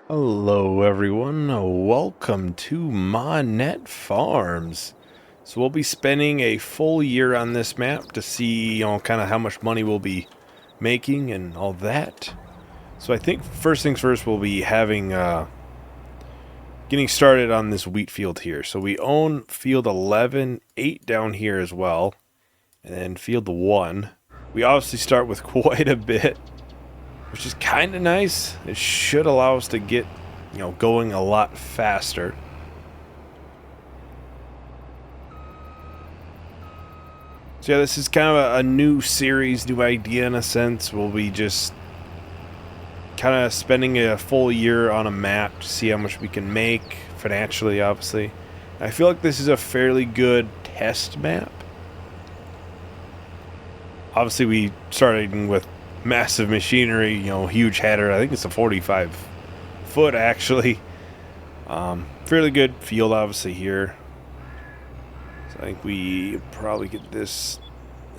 Hello everyone, welcome to Monette Farms. So we'll be spending a full year on this map to see, kind of how much money we'll be making and all that. So I think first things first, we'll be having, getting started on this wheat field here. So we own field 11, 8 down here as well, and then field 1. We obviously start with quite a bit, which is kind of nice. It should allow us to get, going a lot faster. So yeah, this is kind of a new series, new idea in a sense. We'll be just kind of spending a full year on a map to see how much we can make financially, obviously. I feel like this is a fairly good test map. Obviously, we started with massive machinery, huge header. I think it's a 45 foot actually. Fairly good field obviously here. So I think we probably get this.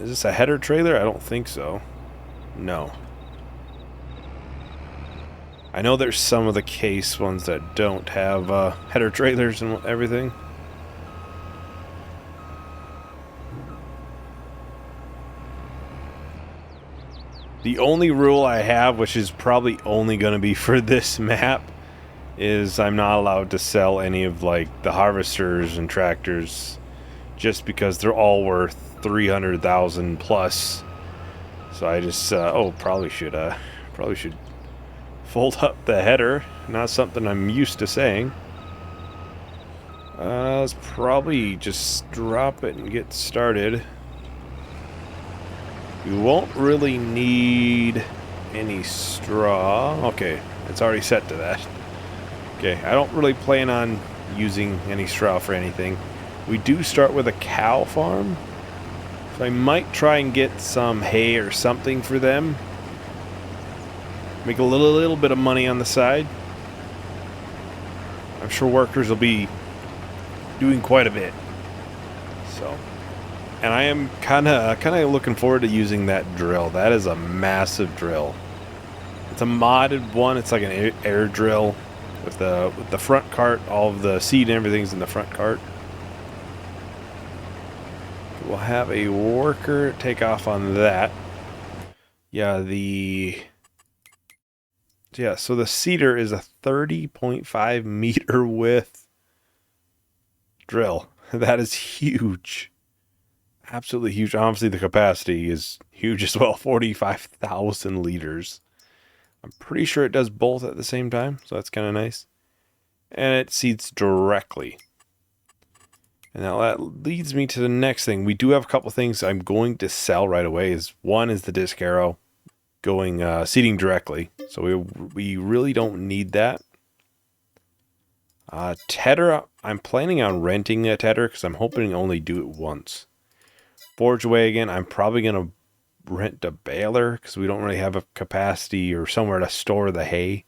Is this a header trailer? I don't think so. No. I know there's some of the case ones that don't have header trailers and everything. The only rule I have, which is probably only going to be for this map, is I'm not allowed to sell any of like the harvesters and tractors just because they're all worth 300,000 plus. So I just probably should fold up the header. Not something I'm used to saying. Let's probably just drop it and get started. We won't really need any straw. Okay, it's already set to that. Okay, I don't really plan on using any straw for anything. We do start with a cow farm, so I might try and get some hay or something for them. Make a little bit of money on the side. I'm sure workers will be doing quite a bit. So, and I am kind of looking forward to using that drill. That is a massive drill. It's a modded one. It's like an air drill with the front cart. All of the seed and everything's in the front cart. We'll have a worker take off on that. Yeah, so the seeder is a 30.5 meter width drill. That is huge. Absolutely huge. Obviously, the capacity is huge as well. 45,000 liters. I'm pretty sure it does both at the same time, so that's kind of nice. And it seeds directly. And now that leads me to the next thing. We do have a couple things I'm going to sell right away. One is the disc arrow going seeding directly. So we really don't need that. Tedder, I'm planning on renting a tedder because I'm hoping to only do it once. Forge wagon, I'm probably going to rent a baler because we don't really have a capacity or somewhere to store the hay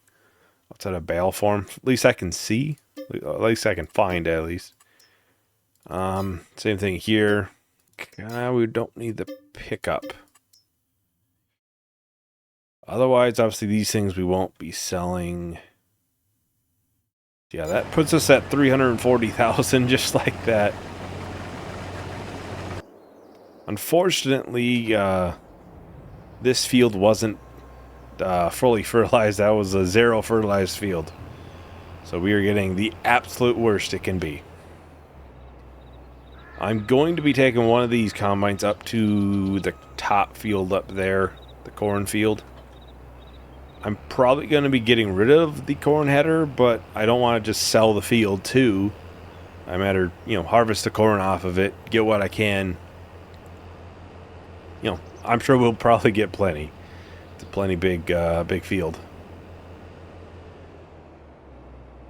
outside of bale form. At least I can see. At least I can find at least. Same thing here. We don't need the pickup. Otherwise, obviously, these things we won't be selling. Yeah, that puts us at 340,000 just like that. Unfortunately, this field wasn't fully fertilized. That was a 0 fertilized field. So we are getting the absolute worst it can be. I'm going to be taking one of these combines up to the top field up there, the corn field. I'm probably going to be getting rid of the corn header, but I don't want to just sell the field too. I matter, harvest the corn off of it, get what I can. I'm sure we'll probably get plenty. It's a plenty big field.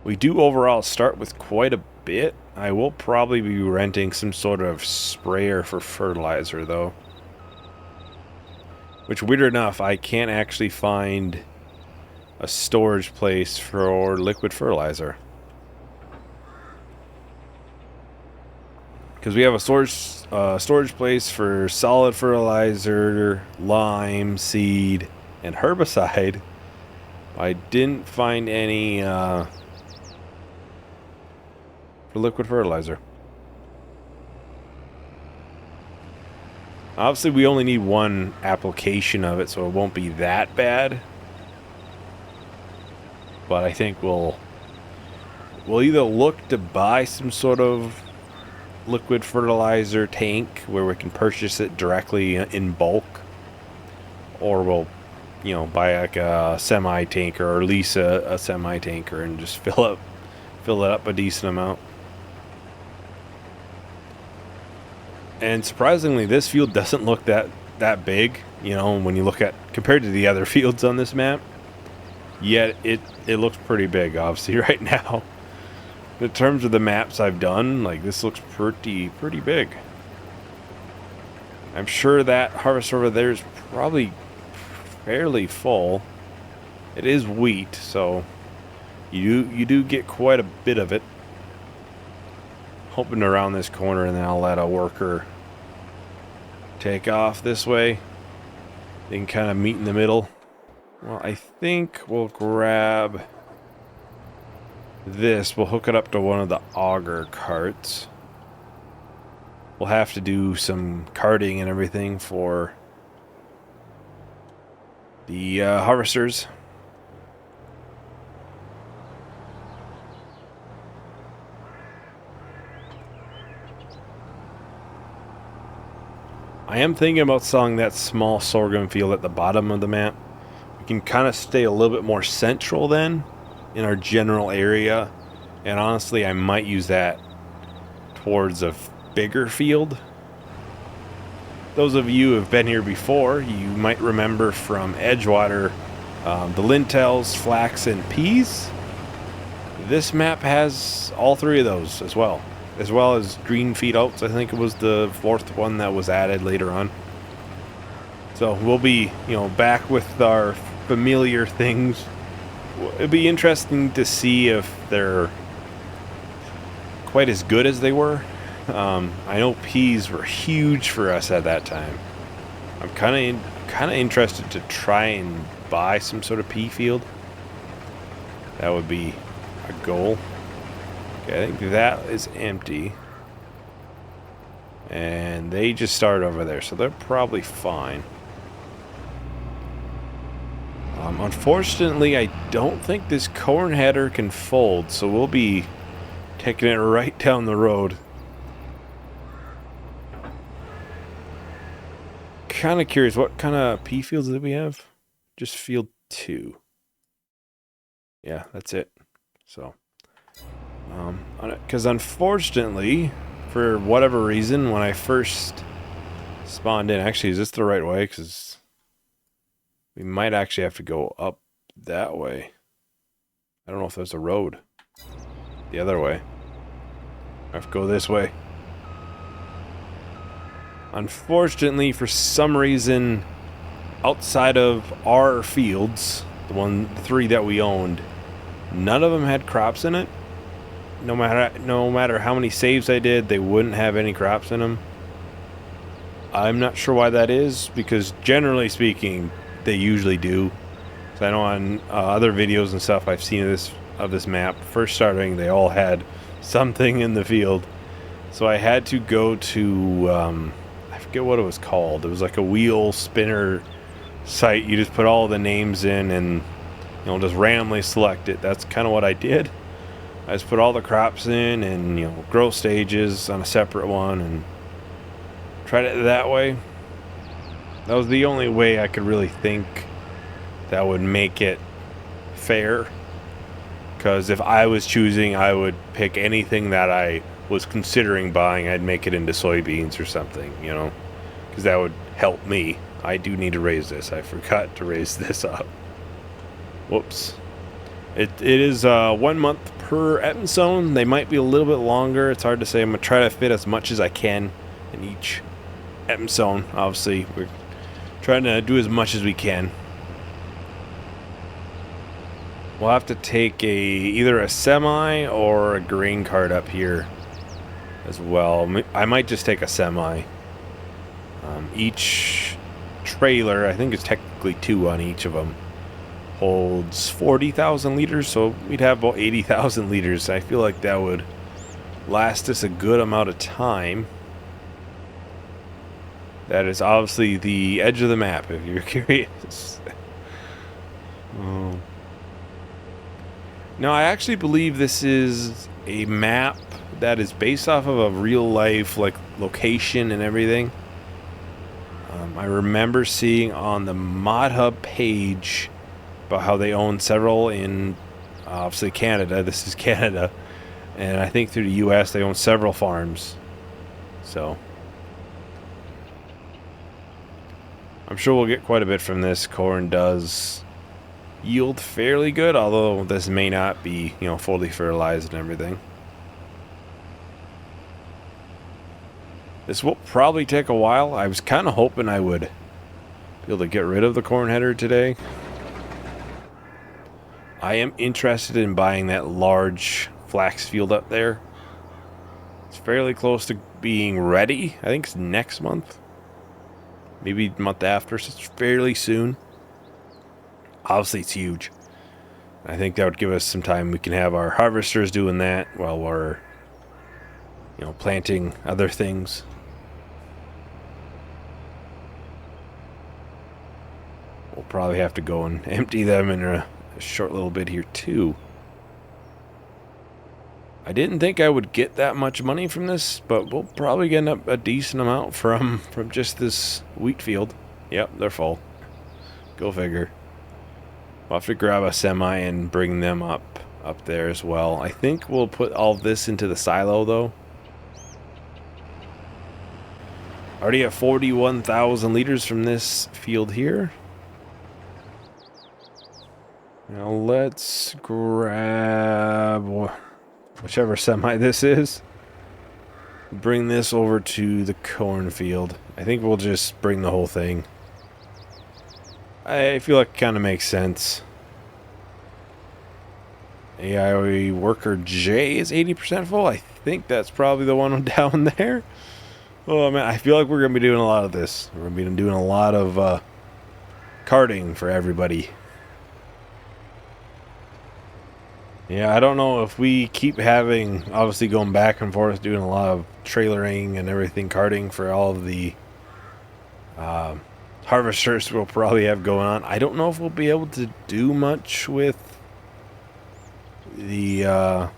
We do overall start with quite a bit. I will probably be renting some sort of sprayer for fertilizer though. Which, weird enough, I can't actually find a storage place for liquid fertilizer. Because we have a storage place for solid fertilizer, lime, seed, and herbicide. I didn't find any for liquid fertilizer. Obviously, we only need one application of it, so it won't be that bad. But I think we'll either look to buy some sort of liquid fertilizer tank where we can purchase it directly in bulk, or we'll, you know, buy like a semi tanker or lease a semi tanker and just fill it up a decent amount. And surprisingly, this field doesn't look that big, you know, when you look at compared to the other fields on this map. Yet it looks pretty big, obviously, right now. In terms of the maps I've done, like, this looks pretty big. I'm sure that harvest over there is probably fairly full. It is wheat, so you do get quite a bit of it. Hoping around this corner, and then I'll let a worker take off this way. They can kind of meet in the middle. Well, I think we'll grab this. We'll hook it up to one of the auger carts. We'll have to do some carting and everything for the harvesters. I am thinking about selling that small sorghum field at the bottom of the map. We can kind of stay a little bit more central then in our general area. And honestly, I might use that towards a bigger field. Those of you who have been here before, you might remember from Edgewater, the lentils, flax, and peas. This map has all three of those as well as green feed oats. I think it was the fourth one that was added later on. So we'll be, you know, back with our familiar things. It'd be interesting to see if they're quite as good as they were. I know peas were huge for us at that time. I'm kind of interested to try and buy some sort of pea field. That would be a goal. Okay, I think that is empty. And they just started over there, so they're probably fine. Unfortunately, I don't think this corn header can fold, so we'll be taking it right down the road. Kind of curious, what kind of pea fields did we have? Just field 2. Yeah, that's it. So, because unfortunately, for whatever reason, when I first spawned in, actually, is this the right way? Because we might actually have to go up that way. I don't know if there's a road the other way. I have to go this way. Unfortunately, for some reason, outside of our fields, the 3 that we owned, none of them had crops in it. No matter how many saves I did, they wouldn't have any crops in them. I'm not sure why that is, because generally speaking, they usually do. So I know on other videos and stuff I've seen of this map, first starting, they all had something in the field. So I had to go to, I forget what it was called. It was like a wheel spinner site. You just put all the names in and, you know, just randomly select it. That's kind of what I did. I just put all the crops in and, you know, growth stages on a separate one and tried it that way. That was the only way I could really think that would make it fair. Because if I was choosing, I would pick anything that I was considering buying. I'd make it into soybeans or something, you know, because that would help me. I do need to raise this. I forgot to raise this up. Whoops. It is 1 month per episode. They might be a little bit longer. It's hard to say. I'm going to try to fit as much as I can in each episode. Obviously, we're trying to do as much as we can. We'll have to take either a semi or a grain cart up here as well. I might just take a semi. Each trailer, I think it's technically 2 on each of them. holds 40,000 liters, so we'd have about 80,000 liters. I feel like that would last us a good amount of time. That is obviously the edge of the map, if you're curious. Now, I actually believe this is a map that is based off of a real-life like location and everything. I remember seeing on the Mod Hub page about how they own several in, obviously, Canada. This is Canada. And I think through the U.S. they own several farms. So I'm sure we'll get quite a bit from this. Corn does yield fairly good, although this may not be, you know, fully fertilized and everything. This will probably take a while. I was kind of hoping I would be able to get rid of the corn header today. I am interested in buying that large flax field up there. It's fairly close to being ready. I think it's next month. Maybe the month after, so it's fairly soon. Obviously, it's huge. I think that would give us some time. We can have our harvesters doing that while we're, you know, planting other things. We'll probably have to go and empty them in a short little bit here, too. I didn't think I would get that much money from this, but we'll probably get a decent amount from just this wheat field. Yep, they're full. Go figure. We'll have to grab a semi and bring them up there as well. I think we'll put all this into the silo, though. Already at 41,000 liters from this field here. Now let's grab whichever semi this is. Bring this over to the cornfield. I think we'll just bring the whole thing. I feel like it kind of makes sense. AI worker J is 80% full. I think that's probably the one down there. Oh man, I feel like we're going to be doing a lot of this. We're going to be doing a lot of carting for everybody. Yeah, I don't know if we keep having, obviously going back and forth, doing a lot of trailering and everything, carting for all of the harvesters we'll probably have going on. I don't know if we'll be able to do much with the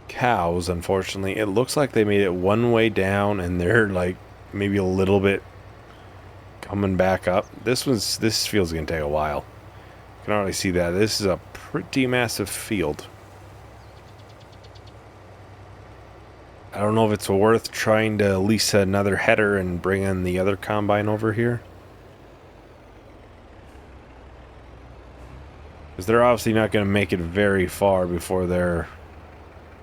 cows, unfortunately. It looks like they made it one way down and they're like maybe a little bit coming back up. This field's gonna take a while. You can already see that. This is a pretty massive field. I don't know if it's worth trying to lease another header and bring in the other combine over here. Because they're obviously not going to make it very far before they're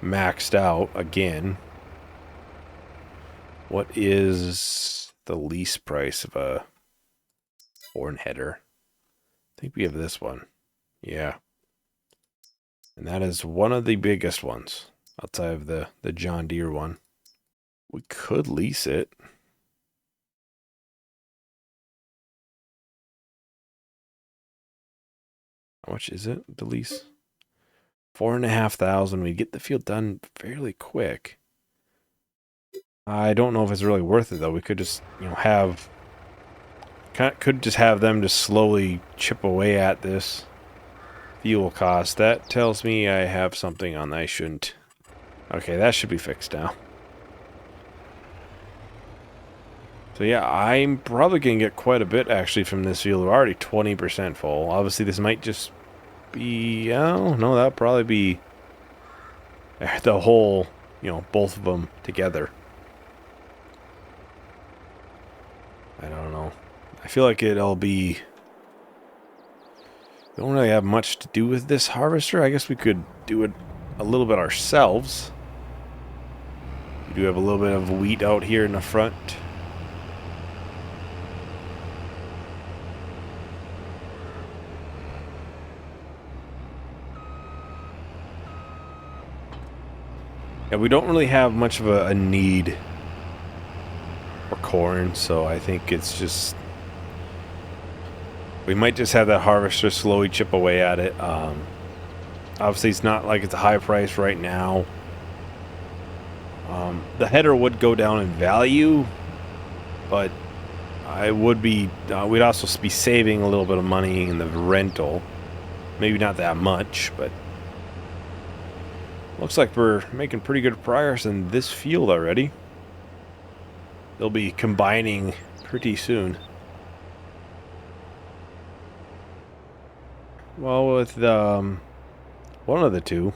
maxed out again. What is the lease price of a corn header? I think we have this one. Yeah. And that is one of the biggest ones outside of the John Deere one. We could lease it. How much is it, the lease? 4,500. We get the field done fairly quick. I don't know if it's really worth it, though. We could just, you know, could just have them just slowly chip away at this fuel cost. That tells me I have something on that I shouldn't. Okay, that should be fixed now. So yeah, I'm probably going to get quite a bit actually from this field. We're already 20% full. Obviously, this might just be, oh no, that'll probably be the whole, you know, both of them together. I don't know. I feel like it'll be... We don't really have much to do with this harvester. I guess we could do it a little bit ourselves. We do have a little bit of wheat out here in the front. Yeah, we don't really have much of a need for corn, so I think it's just... We might just have that harvester slowly chip away at it. Obviously, it's not like it's a high price right now. The header would go down in value, but I would be. We'd also be saving a little bit of money in the rental. Maybe not that much, but looks like we're making pretty good progress in this field already. They'll be combining pretty soon. Well, with one of the two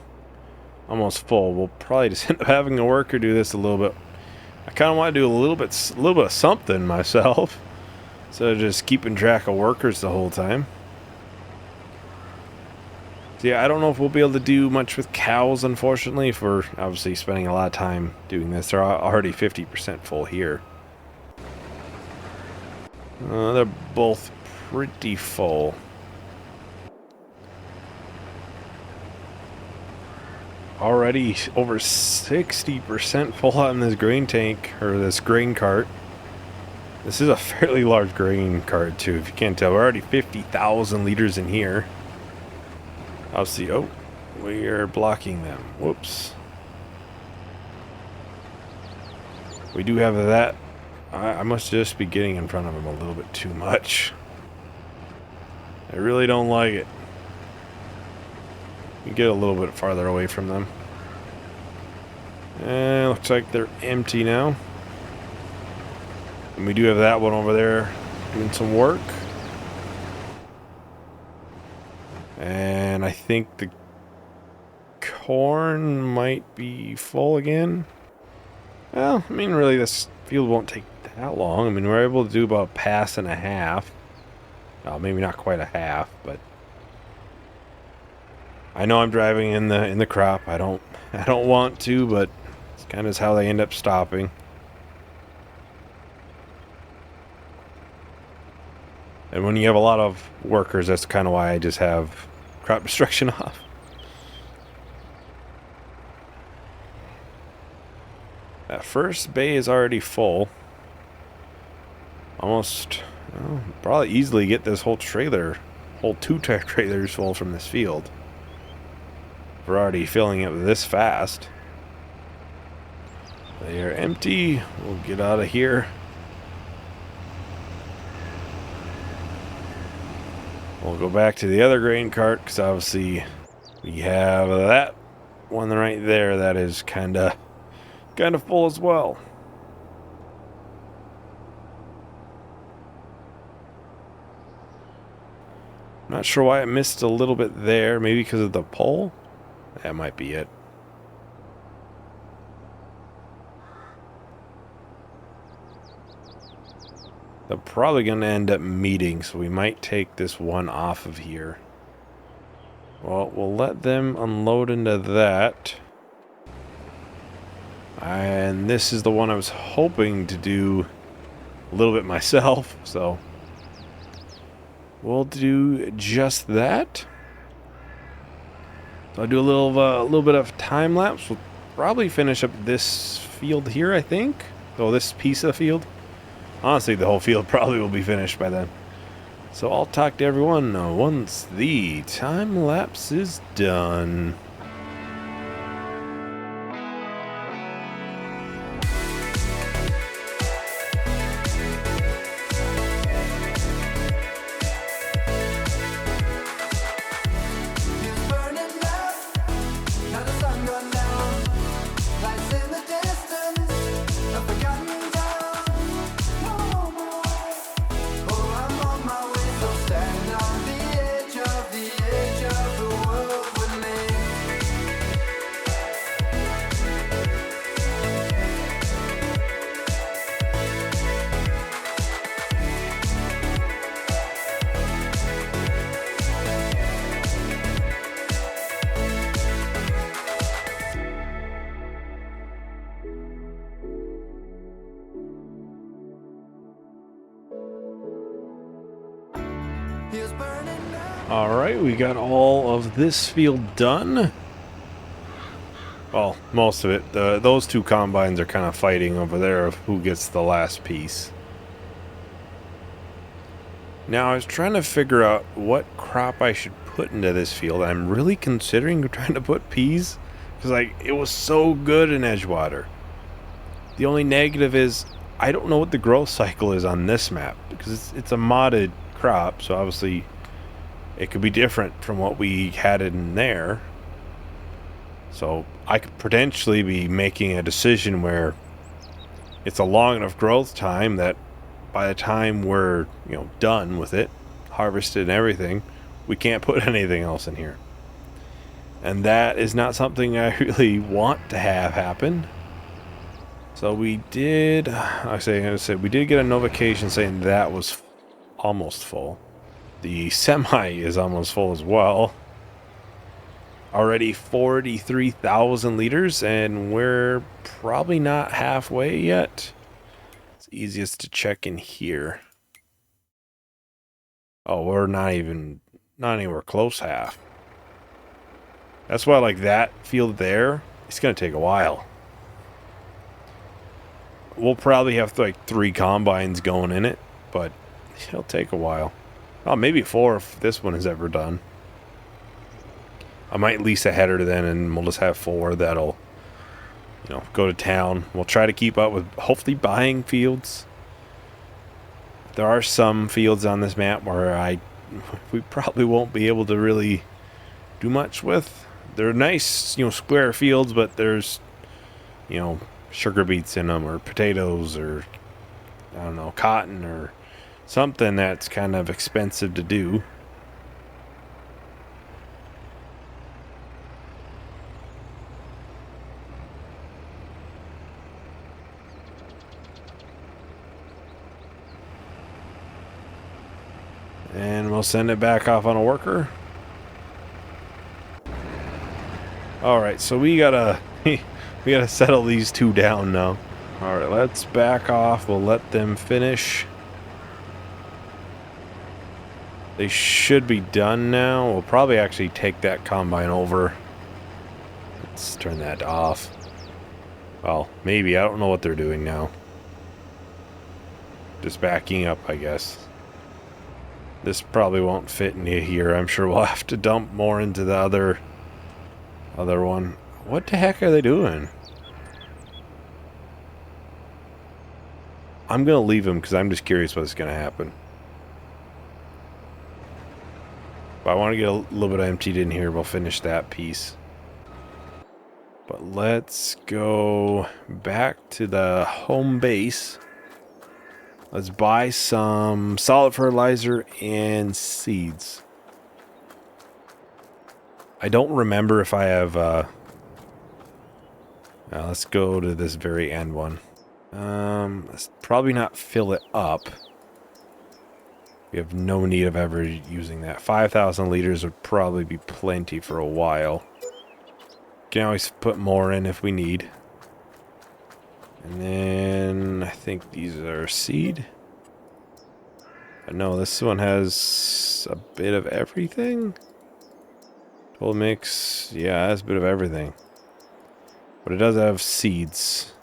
almost full, we'll probably just end up having a worker do this a little bit. I kind of want to do a little bit of something myself, so just keeping track of workers the whole time. So yeah, I don't know if we'll be able to do much with cows, unfortunately, if we're obviously spending a lot of time doing this. They're already 50% full here. They're both pretty full. Already over 60% full on this grain tank, or this grain cart. This is a fairly large grain cart too, if you can't tell. We're already 50,000 liters in here. I'll see. Oh, we are blocking them. Whoops. We do have that. I must just be getting in front of them a little bit too much. I really don't like it. You get a little bit farther away from them. And looks like they're empty now. And we do have that one over there doing some work. And I think the corn might be full again. Well, I mean, really, this field won't take that long. I mean, we're able to do about a pass and a half. Maybe not quite a half, but I know I'm driving in the crop. I don't want to, but it's kind of how they end up stopping. And when you have a lot of workers, that's kind of why I just have crop destruction off. That first bay is already full. Almost, well, probably easily get this whole trailer, whole two trailers full from this field. We're already filling it this fast. They are empty. We'll get out of here. We'll go back to the other grain cart, because obviously we have that one right there that is kind of full as well. Not sure why it missed a little bit there. Maybe because of the pole? That might be it. They're probably going to end up meeting, so we might take this one off of here. Well, we'll let them unload into that. And this is the one I was hoping to do a little bit myself, so we'll do just that. So I'll do a little bit of time lapse. We'll probably finish up this field here, I think. Oh, this piece of the field. Honestly, the whole field probably will be finished by then. So I'll talk to everyone once the time lapse is done. Alright, we got all of this field done. Well, most of it. Those two combines are kind of fighting over there of who gets the last piece. Now, I was trying to figure out what crop I should put into this field. I'm really considering trying to put peas, because like it was so good in Edgewater. The only negative is I don't know what the growth cycle is on this map, because it's a modded crop, so obviously it could be different from what we had in there. So I could potentially be making a decision where it's a long enough growth time that by the time we're, done with it, harvested and everything, we can't put anything else in here. And that is not something I really want to have happen. So we did, we did get a notification saying that was almost full. The semi is almost full as well. Already 43,000 liters, and we're probably not halfway yet. It's easiest to check in here. Oh, we're not anywhere close half. That's why, like, that field there, it's going to take a while. We'll probably have, like, 3 combines going in it, but it'll take a while. Oh, maybe 4 if this one is ever done. I might lease a header then, and we'll just have 4 that'll, go to town. We'll try to keep up with, hopefully, buying fields. There are some fields on this map where we probably won't be able to really do much with. They're nice, square fields, but there's, sugar beets in them, or potatoes, or, I don't know, cotton, or something that's kind of expensive to do. And we'll send it back off on a worker. Alright, so we gotta settle these 2 down now. Alright, let's back off. We'll let them finish. They should be done now. We'll probably actually take that combine over. Let's turn that off. Well, maybe. I don't know what they're doing now. Just backing up, I guess. This probably won't fit in here. I'm sure we'll have to dump more into the other one. What the heck are they doing? I'm going to leave them because I'm just curious what's going to happen. But I want to get a little bit emptied in here. We'll finish that piece. But let's go back to the home base. Let's buy some solid fertilizer and seeds. I don't remember if I have... let's go to this very end one. Let's probably not fill it up. We have no need of ever using that. 5,000 liters would probably be plenty for a while. Can always put more in if we need. And then I think these are seed. No, this one has a bit of everything. Total mix, yeah, it has a bit of everything. But it does have seeds.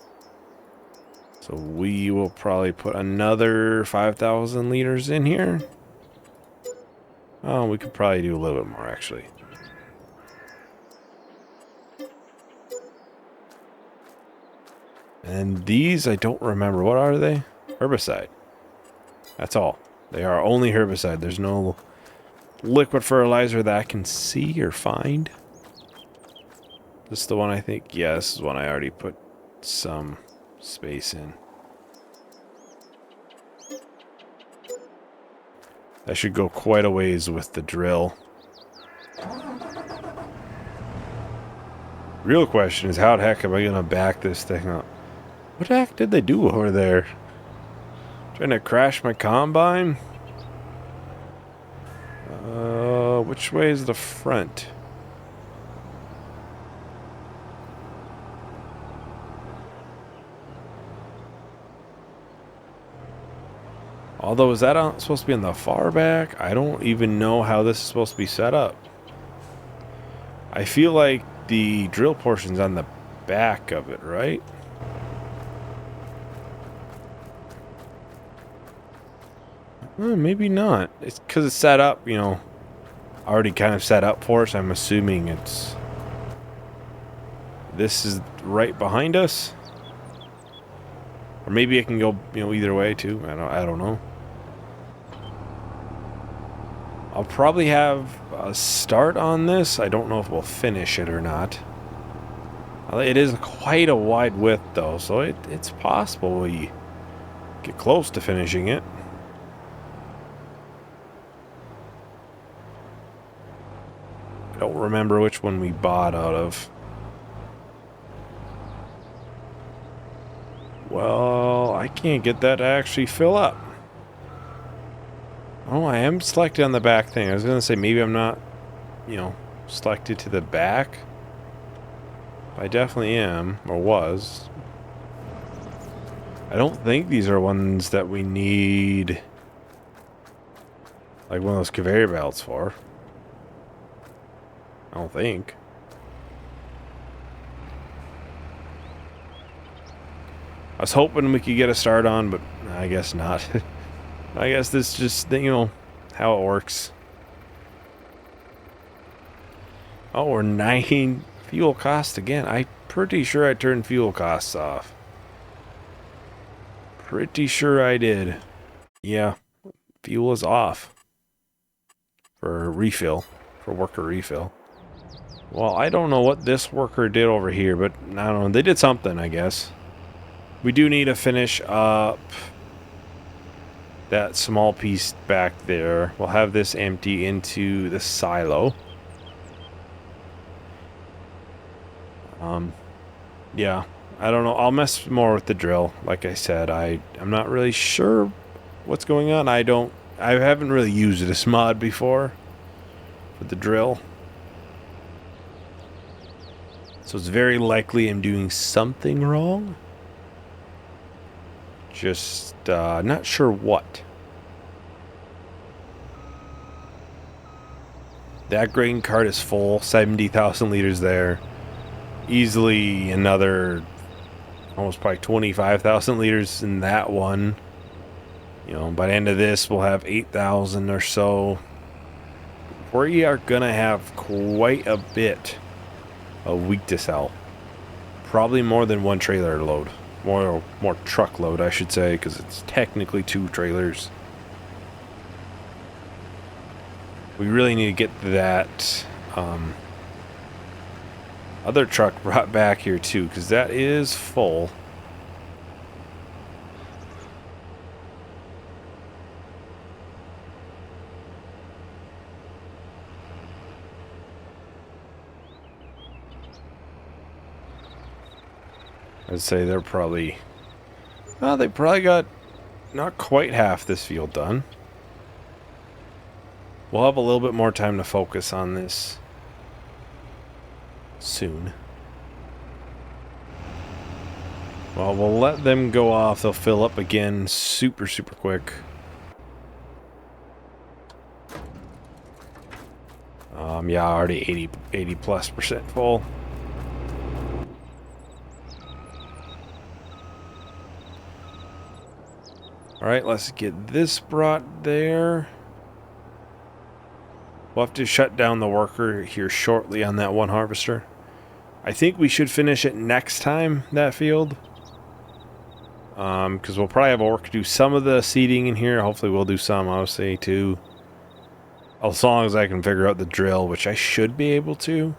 So we will probably put another 5,000 liters in here. Oh, we could probably do a little bit more, actually. And these, I don't remember. What are they? Herbicide. That's all. They are only herbicide. There's no liquid fertilizer that I can see or find. This is the one I think. Yeah, this is one I already put some space in. That should go quite a ways with the drill. Real question is, how the heck am I going to back this thing up? What the heck did they do over there? Trying to crash my combine? Which way is the front? Although, is that supposed to be in the far back? I don't even know how this is supposed to be set up. I feel like the drill portion's on the back of it, right? Well, maybe not. It's because it's set up, you know, already kind of set up for us. I'm assuming it's... This is right behind us? Or maybe it can go, you know, either way, too. I don't know. I'll probably have a start on this. I don't know if we'll finish it or not. It is quite a wide width, though, so it's possible we get close to finishing it. I don't remember which one we bought out of. Well, I can't get that to actually fill up. Oh, I am selected on the back thing. I was going to say maybe I'm not, you know, selected to the back. I definitely am, or was. I don't think these are ones that we need, like, one of those conveyor belts for. I don't think. I was hoping we could get a start on, but I guess not. I guess this just, you know, how it works. Oh, we're 9 fuel costs again. I'm pretty sure I turned fuel costs off. Pretty sure I did. Yeah, fuel is off. For refill. For worker refill. Well, I don't know what this worker did over here, but I don't know. They did something, I guess. We do need to finish up that small piece back there. We'll have this empty into the silo. Yeah, I don't know. I'll mess more with the drill. Like I said, I'm not really sure what's going on. I haven't really used this mod before with the drill. So it's very likely I'm doing something wrong. Just not sure what. That grain cart is full, 70,000 liters there. Easily another almost probably 25,000 liters in that one. You know, by the end of this, we'll have 8,000 or so. We are gonna have quite a bit of wheat to sell. Probably more than one trailer load. More truckload, I should say, because it's technically 2 trailers. We really need to get that other truck brought back here too, because that is full. I'd say they're probably... Well, they probably got not quite half this field done. We'll have a little bit more time to focus on this soon. Well, we'll let them go off. They'll fill up again super quick. Yeah, already 80+% full. Alright, let's get this brought there. We'll have to shut down the worker here shortly on that one harvester. I think we should finish it next time, that field. Because we'll probably have a worker do some of the seeding in here. Hopefully we'll do some, obviously, too. As long as I can figure out the drill, which I should be able to.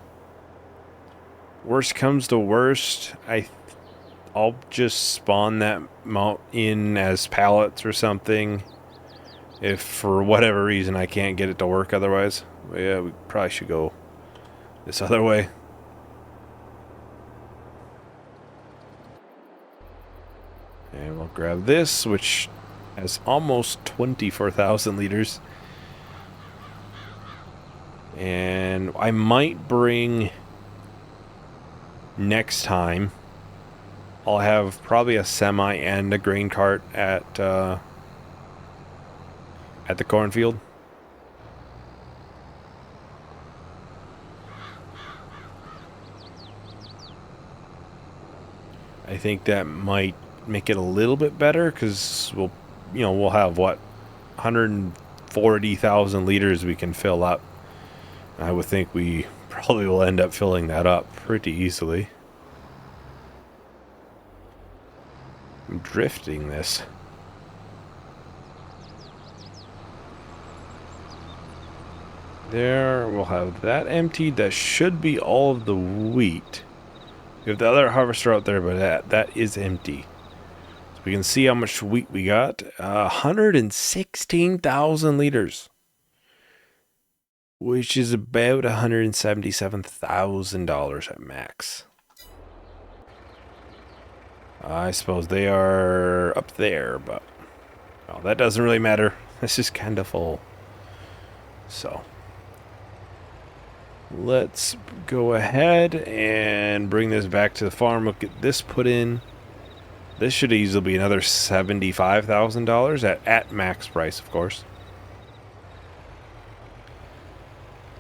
Worst comes to worst, I'll just spawn that mount in as pallets or something. If for whatever reason I can't get it to work otherwise. Yeah, we probably should go this other way. And we'll grab this, which has almost 24,000 liters. And I might bring next time. I'll have probably a semi and a grain cart at the cornfield. I think that might make it a little bit better because we'll have what, 140,000 liters we can fill up. I would think we probably will end up filling that up pretty easily. I'm drifting this. There, we'll have that emptied. That should be all of the wheat. We have the other harvester out there, but that is empty. So we can see how much wheat we got. 116,000 liters. Which is about $177,000 at max. I suppose they are up there, but well, that doesn't really matter. This is kind of full. So let's go ahead and bring this back to the farm. We'll get this put in. This should easily be another $75,000 at max price, of course.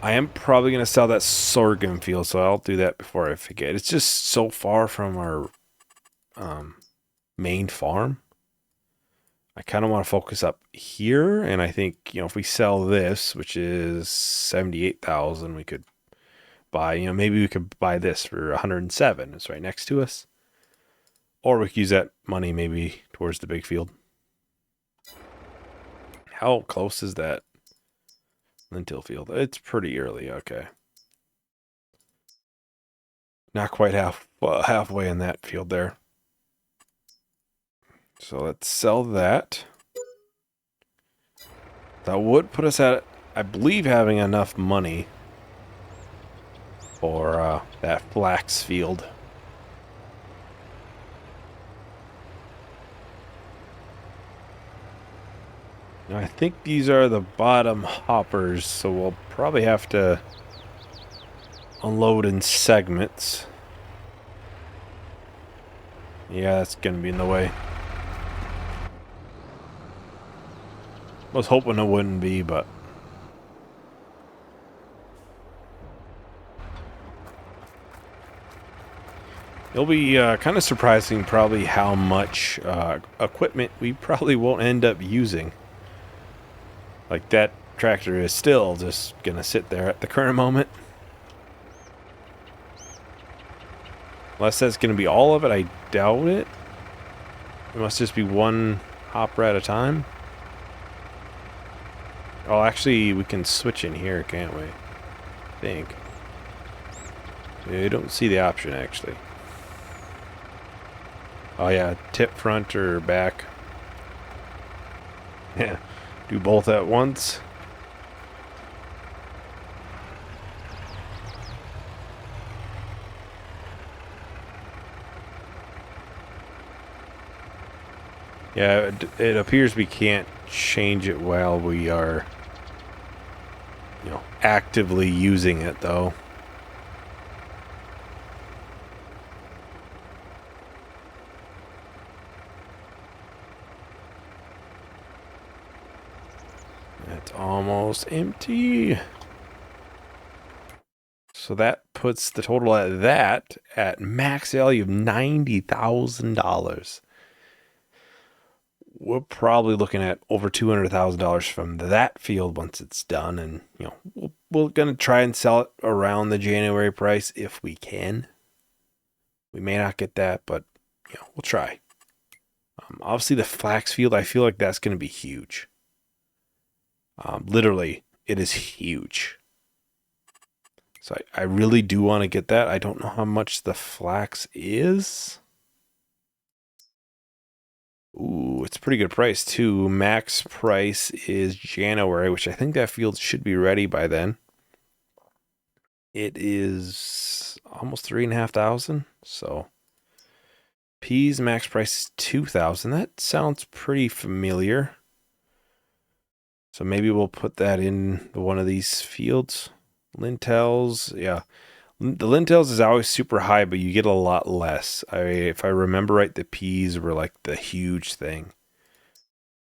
I am probably going to sell that sorghum field, so I'll do that before I forget. It's just so far from our main farm. I kind of want to focus up here, and I think, if we sell this, which is 78,000, we could buy, maybe we could buy this for 107. It's right next to us. Or we could use that money maybe towards the big field. How close is that lentil field? It's pretty early, okay. Not quite halfway in that field there. So let's sell that. That would put us at, I believe, having enough money for that flax field. Now, I think these are the bottom hoppers, so we'll probably have to unload in segments. Yeah, that's going to be in the way. I was hoping it wouldn't be, but it'll be kind of surprising probably how much equipment we probably won't end up using. Like, that tractor is still just going to sit there at the current moment. Unless that's going to be all of it, I doubt it. It must just be one hopper at a time. Oh, actually, we can switch in here, can't we? I think. I don't see the option, actually. Oh, yeah. Tip front or back. Yeah. Do both at once. Yeah, it appears we can't change it while we are, actively using it, though. It's almost empty. So that puts the total at max value of $90,000. We're probably looking at over $200,000 from that field once it's done, and we're gonna try and sell it around the January price if we can. We may not get that, but we'll try. Obviously, the flax field, I feel like that's gonna be huge. Literally, it is huge. So I really do want to get that. I don't know how much the flax is. Ooh, it's a pretty good price, too. Max price is January, which I think that field should be ready by then. It is almost 3,500. So peas max price is 2,000. That sounds pretty familiar. So maybe we'll put that in one of these fields. Lentils, yeah. The lentils is always super high, but you get a lot less. If I remember right, the peas were like the huge thing.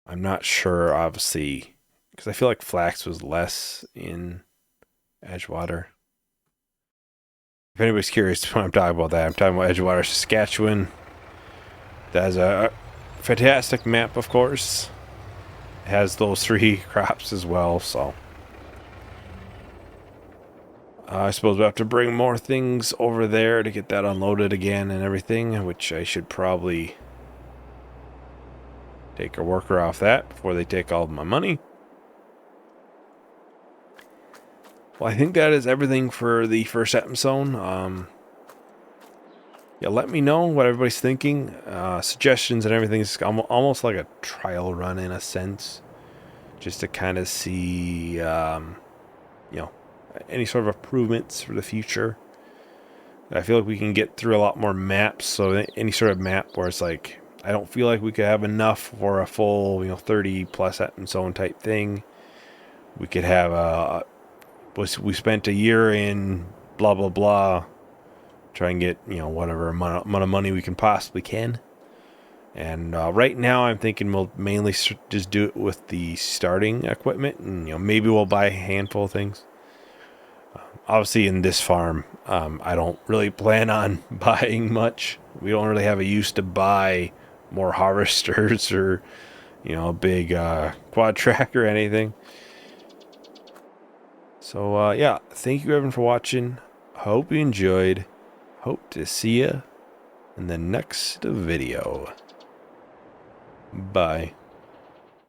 I'm not sure, obviously, because I feel like flax was less in Edgewater. If anybody's curious when I'm talking about that, I'm talking about Edgewater, Saskatchewan. That's a fantastic map, of course. has those 3 crops as well, so I suppose we have to bring more things over there to get that unloaded again and everything, which I should probably take a worker off that before they take all of my money. Well, I think that is everything for the first episode. Yeah, let me know what everybody's thinking. Suggestions and everything is almost like a trial run in a sense, just to kind of see, you know, any sort of improvements for the future. I feel like we can get through a lot more maps. So any sort of map where it's like, I don't feel like we could have enough for a full, 30 plus episode type thing. We could have we spent a year in blah blah blah, try and get whatever amount of money we can possibly can. And right now I'm thinking we'll mainly just do it with the starting equipment, and maybe we'll buy a handful of things. Obviously in this farm, I don't really plan on buying much. We don't really have a use to buy more harvesters or a big quad track or anything. So, yeah, thank you everyone for watching. Hope you enjoyed. Hope to see you in the next video. Bye.